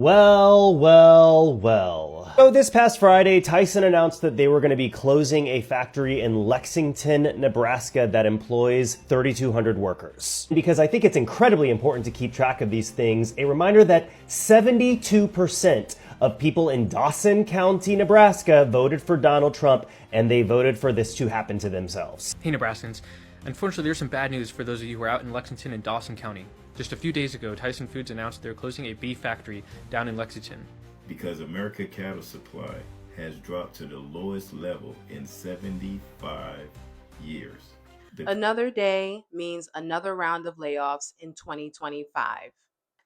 Well. So this past Friday, Tyson announced that they were going to be closing a factory in Lexington, Nebraska that employs 3,200 workers. Because I think it's incredibly important to keep track of these things, a reminder that 72% of people in Dawson County, Nebraska voted for Donald Trump, and they voted for this to happen to themselves. Hey Nebraskans, unfortunately there's some bad news for those of you who are out in Lexington and Dawson County. Just a few days ago, Tyson Foods announced they're closing a beef factory down in Lexington. Because America cattle supply has dropped to the lowest level in 75 years. Another day means another round of layoffs in 2025.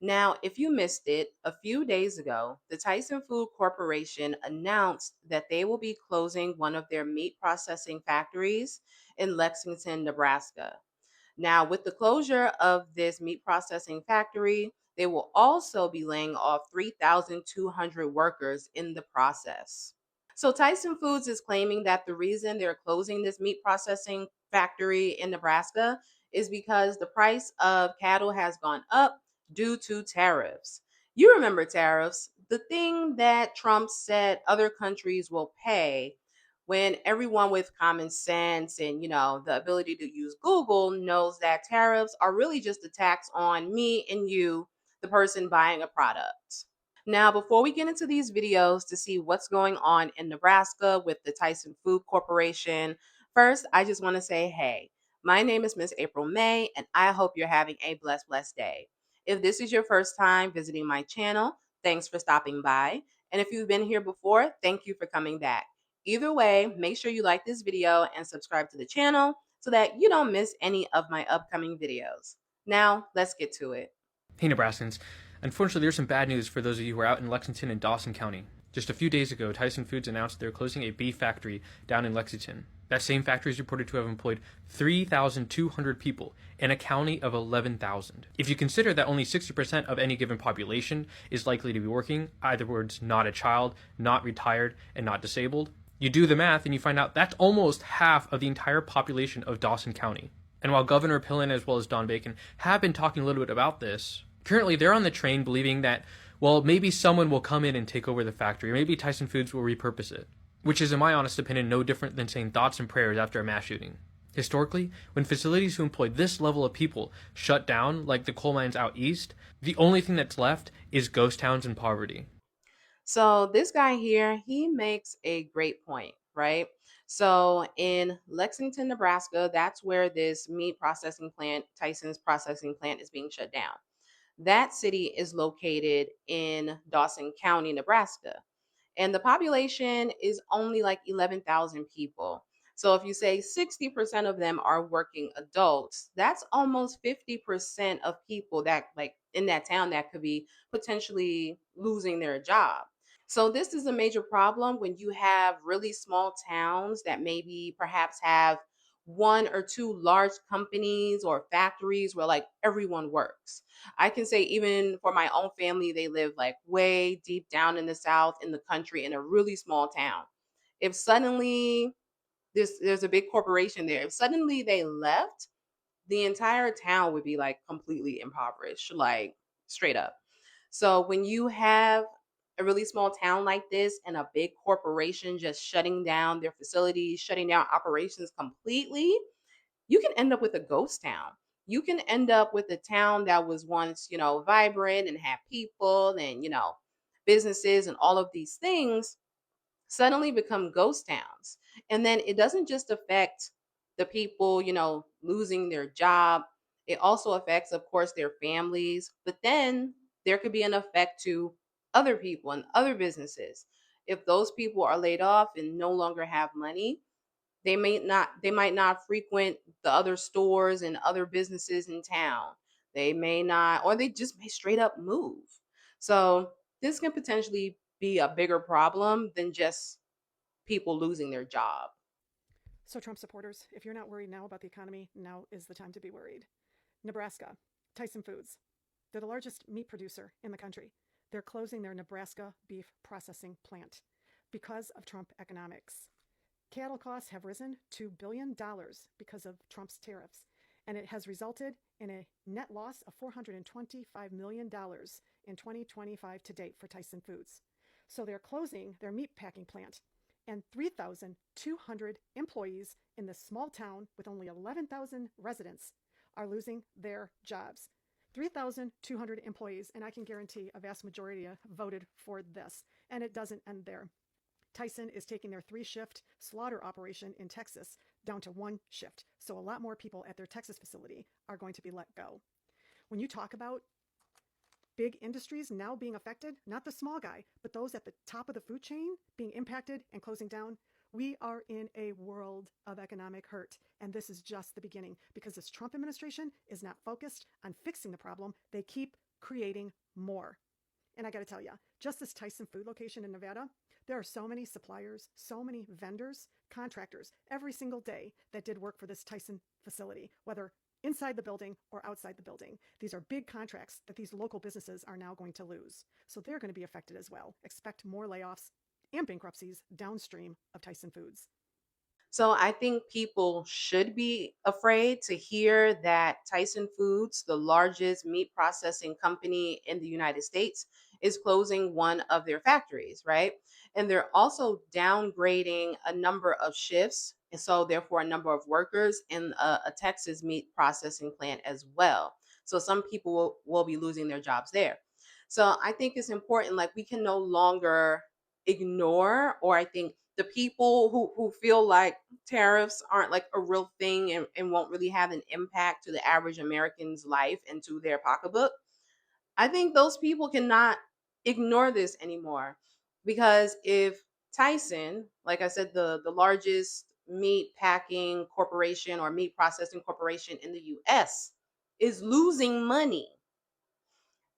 Now, if you missed it, a few days ago, the Tyson Food Corporation announced that they will be closing one of their meat processing factories in Lexington, Nebraska. Now, with the closure of this meat processing factory, they will also be laying off 3,200 workers in the process. So, Tyson Foods is claiming that the reason they're closing this meat processing factory in Nebraska is because the price of cattle has gone up due to tariffs. You remember tariffs, the thing that Trump said other countries will pay when everyone with common sense and the ability to use Google knows that tariffs are really just a tax on me and you, the person buying a product. Now, before we get into these videos to see what's going on in Nebraska with the Tyson Food Corporation, first, I just want to say, hey, my name is Miss April May, and I hope you're having a blessed day. If this is your first time visiting my channel, thanks for stopping by. And if you've been here before, thank you for coming back. Either way, make sure you like this video and subscribe to the channel so that you don't miss any of my upcoming videos. Now, let's get to it. Hey Nebraskans, unfortunately there's some bad news for those of you who are out in Lexington and Dawson County. Just a few days ago, Tyson Foods announced they're closing a beef factory down in Lexington. That same factory is reported to have employed 3,200 people in a county of 11,000. If you consider that only 60% of any given population is likely to be working, either words, not a child, not retired, and not disabled, you do the math and you find out that's almost half of the entire population of Dawson County. And while Governor Pillen as well as Don Bacon have been talking a little bit about this, currently they're on the train believing that, well, maybe someone will come in and take over the factory, or maybe Tyson Foods will repurpose it, which is, in my honest opinion, no different than saying thoughts and prayers after a mass shooting. Historically, when facilities who employ this level of people shut down, like the coal mines out east, the only thing that's left is ghost towns and poverty. So this guy here, he makes a great point, right? So in Lexington, Nebraska, that's where this meat processing plant, Tyson's processing plant, is being shut down. That city is located in Dawson County, Nebraska, and the population is only like 11,000 people. So if you say 60% of them are working adults, that's almost 50% of people that like in that town that could be potentially losing their job. So this is a major problem when you have really small towns that maybe perhaps have one or two large companies or factories where like everyone works. I can say even for my own family, they live like way deep down in the South in the country in a really small town. If suddenly there's a big corporation there, if suddenly they left, the entire town would be like completely impoverished, like straight up. So when you have a really small town like this and a big corporation just shutting down their facilities, shutting down operations completely, you can end up with a ghost town. You can end up with a town that was once, vibrant and had people and, businesses and all of these things suddenly become ghost towns. And then it doesn't just affect the people, losing their job. It also affects, of course, their families. But then there could be an effect to other people and other businesses. If those people are laid off and no longer have money, they might not frequent the other stores and other businesses in town. They may not, or they just may straight up move. So this can potentially be a bigger problem than just people losing their job. So, Trump supporters, if you're not worried now about the economy, now is the time to be worried. Nebraska, Tyson Foods. They're the largest meat producer in the country. They're closing their Nebraska beef processing plant because of Trump economics. Cattle costs have risen $2 billion because of Trump's tariffs, and it has resulted in a net loss of $425 million in 2025 to date for Tyson Foods. So they're closing their meat packing plant, and 3,200 employees in this small town with only 11,000 residents are losing their jobs. 3,200 employees, and I can guarantee a vast majority voted for this. And it doesn't end there. Tyson is taking their 3-shift slaughter operation in Texas down to 1 shift. So a lot more people at their Texas facility are going to be let go. When you talk about big industries now being affected, not the small guy, but those at the top of the food chain being impacted and closing down, we are in a world of economic hurt. And this is just the beginning, because this Trump administration is not focused on fixing the problem. They keep creating more. And I got to tell you, just this Tyson food location in Nevada, there are so many suppliers, so many vendors, contractors every single day that did work for this Tyson facility, whether inside the building or outside the building. These are big contracts that these local businesses are now going to lose. So they're going to be affected as well. Expect more layoffs and bankruptcies downstream of Tyson Foods. So I think people should be afraid to hear that Tyson Foods, the largest meat processing company in the United States, is closing one of their factories, right? And they're also downgrading a number of shifts, and so therefore a number of workers in a Texas meat processing plant as well. So some people will be losing their jobs there. So I think it's important, like we can no longer ignore, or I think the people who feel like tariffs aren't like a real thing and won't really have an impact to the average American's life and to their pocketbook, I think those people cannot ignore this anymore. Because if Tyson, like I said, the largest meat packing corporation or meat processing corporation in the US, is losing money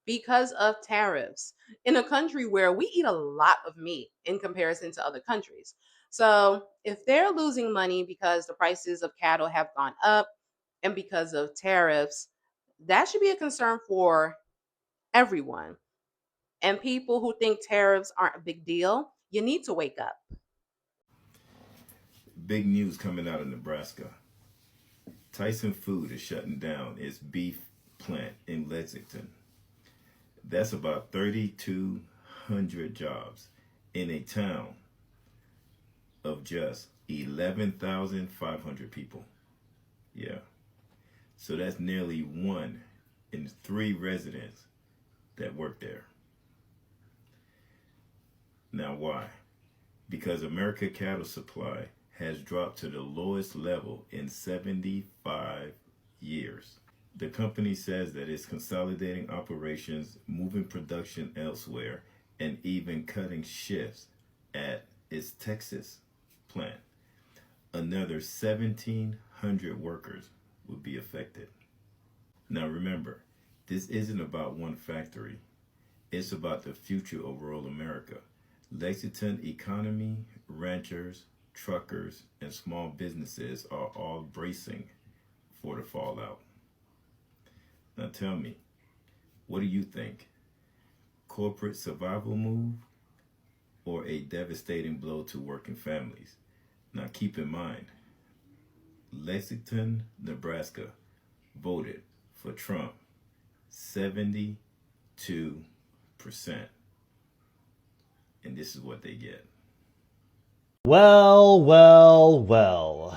because of tariffs in a country where we eat a lot of meat in comparison to other countries. So if they're losing money because the prices of cattle have gone up and because of tariffs, that should be a concern for everyone. And people who think tariffs aren't a big deal, you need to wake up. Big news coming out of Nebraska. Tyson Foods is shutting down its beef plant in Lexington. That's about 3,200 jobs in a town of just 11,500 people. Yeah. So that's nearly 1 in 3 residents that work there. Now why? Because America cattle supply has dropped to the lowest level in 75 years. The company says that it's consolidating operations, moving production elsewhere, and even cutting shifts at its Texas plant. Another 1,700 workers will be affected. Now remember, this isn't about one factory. It's about the future of rural America. Lexington economy, ranchers, truckers, and small businesses are all bracing for the fallout. Now tell me, what do you think? Corporate survival move or a devastating blow to working families? Now keep in mind, Lexington, Nebraska voted for Trump 72%. And this is what they get. Well.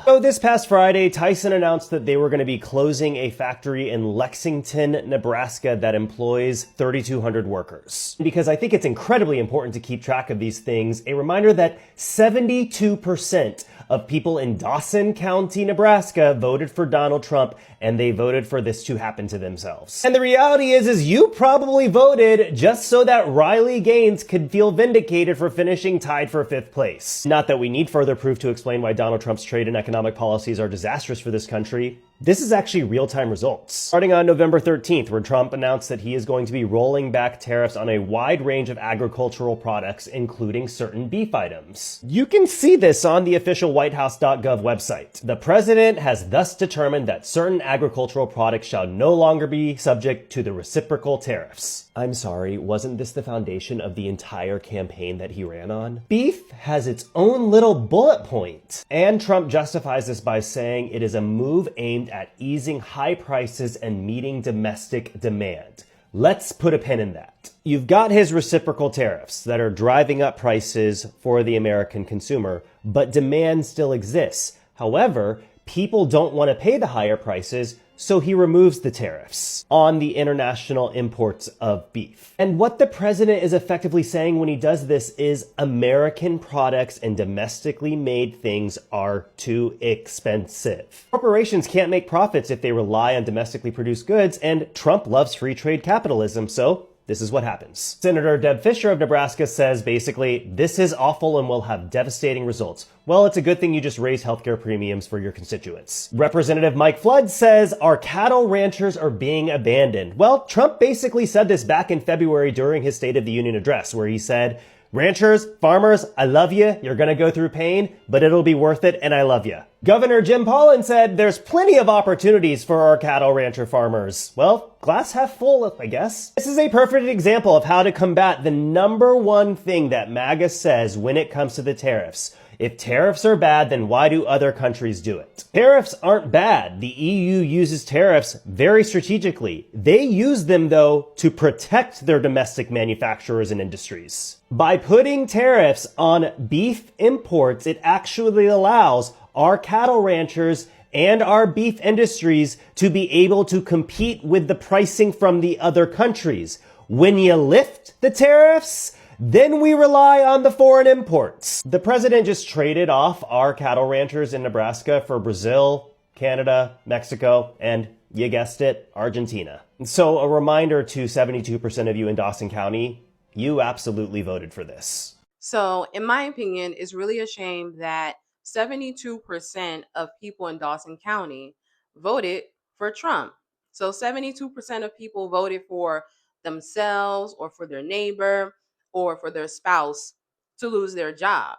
So this past Friday, Tyson announced that they were going to be closing a factory in Lexington, Nebraska that employs 3,200 workers. Because I think it's incredibly important to keep track of these things, a reminder that 72% of people in Dawson County, Nebraska voted for Donald Trump, and they voted for this to happen to themselves. And the reality is you probably voted just so that Riley Gaines could feel vindicated for finishing tied for 5th place. Not that we need further proof to explain why Donald Trump's trade and economic policies are disastrous for this country. This is actually real-time results. Starting on November 13th, where Trump announced that he is going to be rolling back tariffs on a wide range of agricultural products, including certain beef items. You can see this on the official whitehouse.gov website. The president has thus determined that certain agricultural products shall no longer be subject to the reciprocal tariffs. I'm sorry, wasn't this the foundation of the entire campaign that he ran on? Beef has its own little bullet point. And Trump justifies this by saying it is a move aimed at easing high prices and meeting domestic demand. Let's put a pin in that. You've got his reciprocal tariffs that are driving up prices for the American consumer, but demand still exists. However, people don't want to pay the higher prices, so he removes the tariffs on the international imports of beef. And what the president is effectively saying when he does this is American products and domestically made things are too expensive. Corporations can't make profits if they rely on domestically produced goods, and Trump loves free trade capitalism, so this is what happens. Senator Deb Fischer of Nebraska says basically, this is awful and will have devastating results. Well, it's a good thing you just raised healthcare premiums for your constituents. Representative Mike Flood says our cattle ranchers are being abandoned. Well, Trump basically said this back in February during his State of the Union address, where he said, ranchers, farmers, I love you. You're going to go through pain, but it'll be worth it, and I love you. Governor Jim Pollan said there's plenty of opportunities for our cattle rancher farmers. Well, glass half full, I guess. This is a perfect example of how to combat the number one thing that MAGA says when it comes to the tariffs. If tariffs are bad, then why do other countries do it? Tariffs aren't bad. The EU uses tariffs very strategically. They use them, though, to protect their domestic manufacturers and industries. By putting tariffs on beef imports, it actually allows our cattle ranchers and our beef industries to be able to compete with the pricing from the other countries. When you lift the tariffs, then we rely on the foreign imports. The president just traded off our cattle ranchers in Nebraska for Brazil, Canada, Mexico, and you guessed it, Argentina. So a reminder to 72% of you in Dawson County, you absolutely voted for this. So, in my opinion, it's really a shame that 72% of people in Dawson County voted for Trump. So, 72% of people voted for themselves or for their neighbor or for their spouse to lose their job.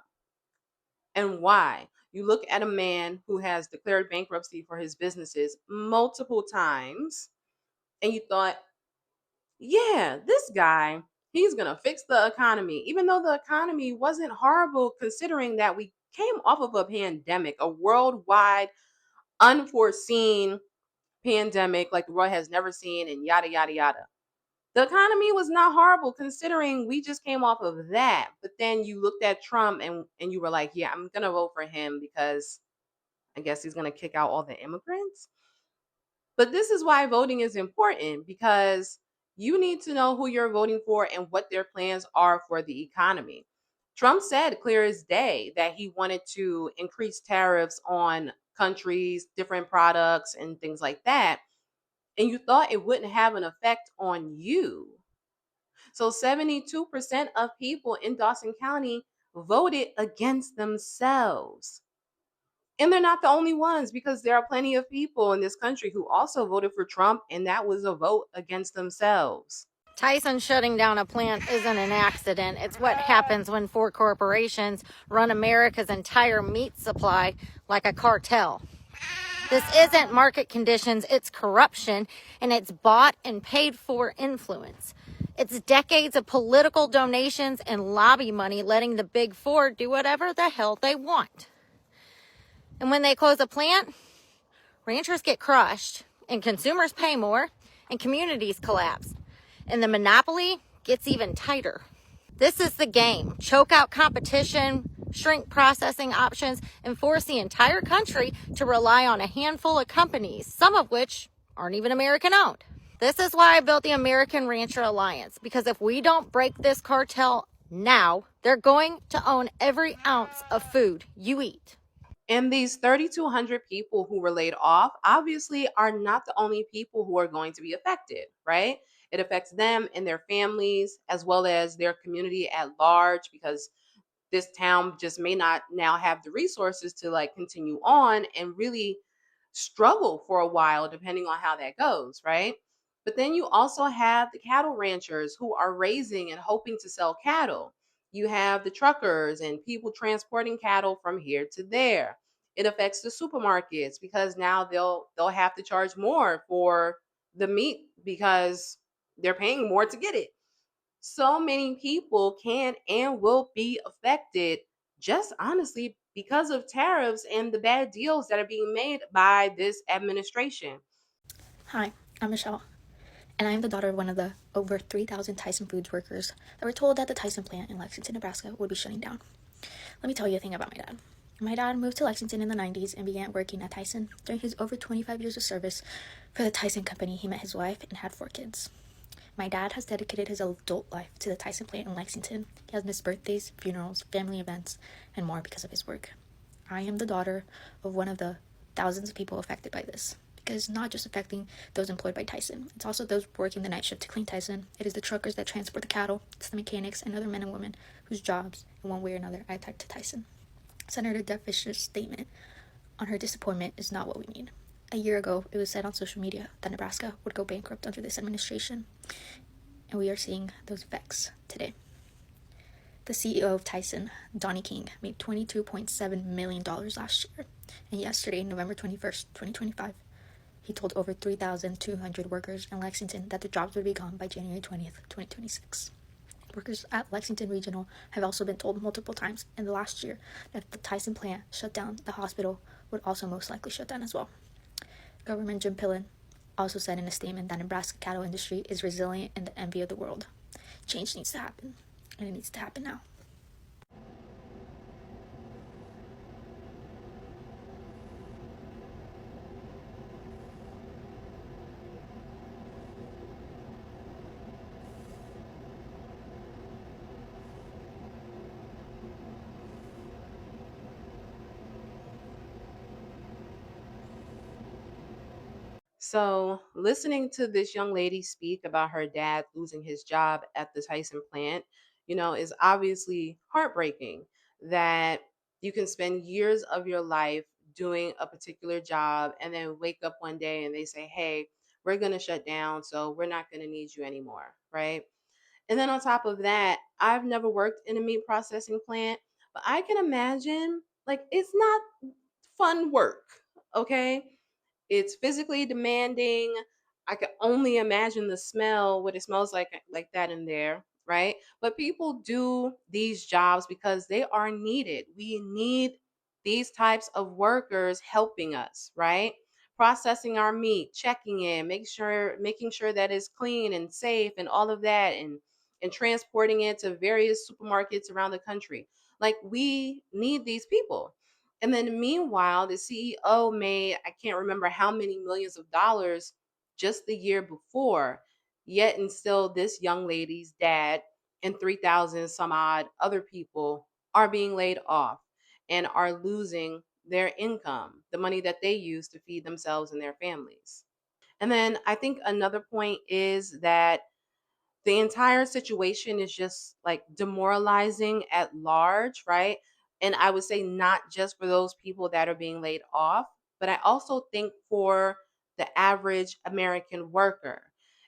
And why? You look at a man who has declared bankruptcy for his businesses multiple times, and you thought, yeah, this guy, he's going to fix the economy, even though the economy wasn't horrible considering that we came off of a pandemic, a worldwide, unforeseen pandemic like the world has never seen, and yada, yada, yada. The economy was not horrible considering we just came off of that. But then you looked at Trump and you were like, yeah, I'm going to vote for him because I guess he's going to kick out all the immigrants. But this is why voting is important, because you need to know who you're voting for and what their plans are for the economy. Trump said clear as day that he wanted to increase tariffs on countries, different products, and things like that. And you thought it wouldn't have an effect on you. So 72% of people in Dawson County voted against themselves. And they're not the only ones, because there are plenty of people in this country who also voted for Trump, and that was a vote against themselves. Tyson shutting down a plant isn't an accident. It's what happens when 4 corporations run America's entire meat supply like a cartel. This isn't market conditions, it's corruption, and it's bought and paid for influence. It's decades of political donations and lobby money letting the Big Four do whatever the hell they want. And when they close a plant, ranchers get crushed, and consumers pay more, and communities collapse. And the monopoly gets even tighter. This is the game. Choke out competition, shrink processing options, and force the entire country to rely on a handful of companies, some of which aren't even American owned. This is why I built the American Rancher Alliance, because if we don't break this cartel now, they're going to own every ounce of food you eat. And these 3,200 people who were laid off obviously are not the only people who are going to be affected, right? It affects them and their families as well as their community at large, because this town just may not now have the resources to like continue on and really struggle for a while, depending on how that goes, right? But then you also have the cattle ranchers who are raising and hoping to sell cattle. You have the truckers and people transporting cattle from here to there. It affects the supermarkets because now they'll have to charge more for the meat because they're paying more to get it. So many people can and will be affected just honestly because of tariffs and the bad deals that are being made by this administration. Hi, I'm Michelle. and I am the daughter of one of the over 3,000 Tyson Foods workers that were told that the Tyson plant in Lexington, Nebraska would be shutting down. Let me tell you a thing about my dad. My dad moved to Lexington in the 90s and began working at Tyson. During his over 25 years of service for the Tyson company, he met his wife and had 4 kids. My dad has dedicated his adult life to the Tyson plant in Lexington. He has missed birthdays, funerals, family events, and more because of his work. I am the daughter of one of the thousands of people affected by this. Because it's not just affecting those employed by Tyson. It's also those working the night shift to clean Tyson. It is the truckers that transport the cattle. It's the mechanics and other men and women whose jobs, in one way or another, are tied to Tyson. Senator Deb Fisher's statement on her disappointment is not what we need. A year ago, it was said on social media that Nebraska would go bankrupt under this administration, and we are seeing those effects today. The CEO of Tyson, Donnie King, made $22.7 million last year, and yesterday, November 21st, 2025, he told over 3,200 workers in Lexington that the jobs would be gone by January 20th, 2026. Workers at Lexington Regional have also been told multiple times in the last year that if the Tyson plant shut down, the hospital would also most likely shut down as well. Governor Jim Pillen also said in a statement that Nebraska cattle industry is resilient and the envy of the world. Change needs to happen, and it needs to happen now. So, listening to this young lady speak about her dad losing his job at the Tyson plant, is obviously heartbreaking that you can spend years of your life doing a particular job and then wake up one day and they say, hey, we're going to shut down, so we're not going to need you anymore, right? And then on top of that, I've never worked in a meat processing plant, but I can imagine like it's not fun work, okay? It's physically demanding. I can only imagine the smell, what it smells like that in there, right? But people do these jobs because they are needed. We need these types of workers helping us, right? Processing our meat, checking in, making sure that it's clean and safe and all of that and transporting it to various supermarkets around the country. Like we need these people. And then meanwhile, the CEO made, I can't remember how many millions of dollars just the year before, yet and still this young lady's dad and 3,000 some odd other people are being laid off and are losing their income, the money that they use to feed themselves and their families. And then I think another point is that the entire situation is just like demoralizing at large, right? And I would say not just for those people that are being laid off, but I also think for the average American worker.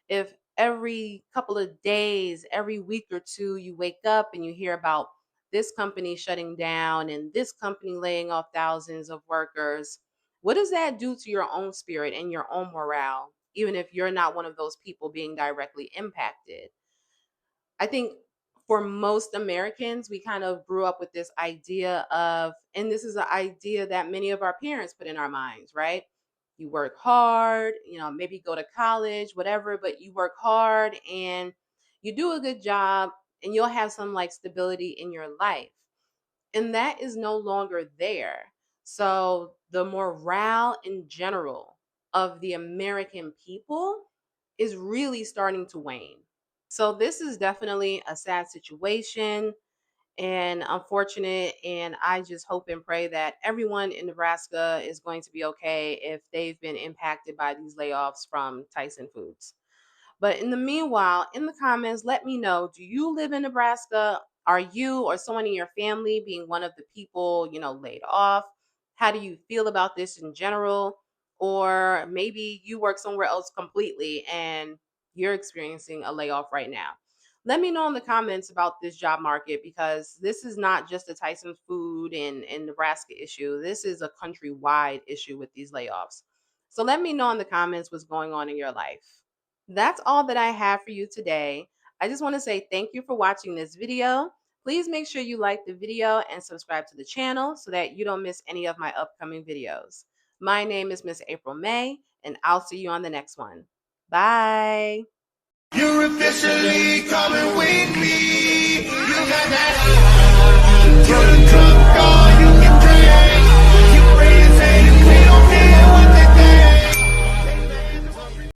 If every couple of days, every week or two, you wake up and you hear about this company shutting down and this company laying off thousands of workers, what does that do to your own spirit and your own morale, even if you're not one of those people being directly impacted? I think for most Americans, we kind of grew up with this idea of, and this is an idea that many of our parents put in our minds, right? You work hard, maybe go to college, whatever, but you work hard and you do a good job and you'll have some like stability in your life. And that is no longer there. So the morale in general of the American people is really starting to wane. So this is definitely a sad situation and unfortunate. And I just hope and pray that everyone in Nebraska is going to be okay if they've been impacted by these layoffs from Tyson Foods. But in the meanwhile, in the comments, let me know, do you live in Nebraska? Are you or someone in your family being one of the people, laid off? How do you feel about this in general? Or maybe you work somewhere else completely and you're experiencing a layoff right now. Let me know in the comments about this job market because this is not just a Tyson Food and Nebraska issue. This is a countrywide issue with these layoffs. So let me know in the comments what's going on in your life. That's all that I have for you today. I just want to say thank you for watching this video. Please make sure you like the video and subscribe to the channel so that you don't miss any of my upcoming videos. My name is Miss April May, and I'll see you on the next one. Bye. You're officially coming with me. You got that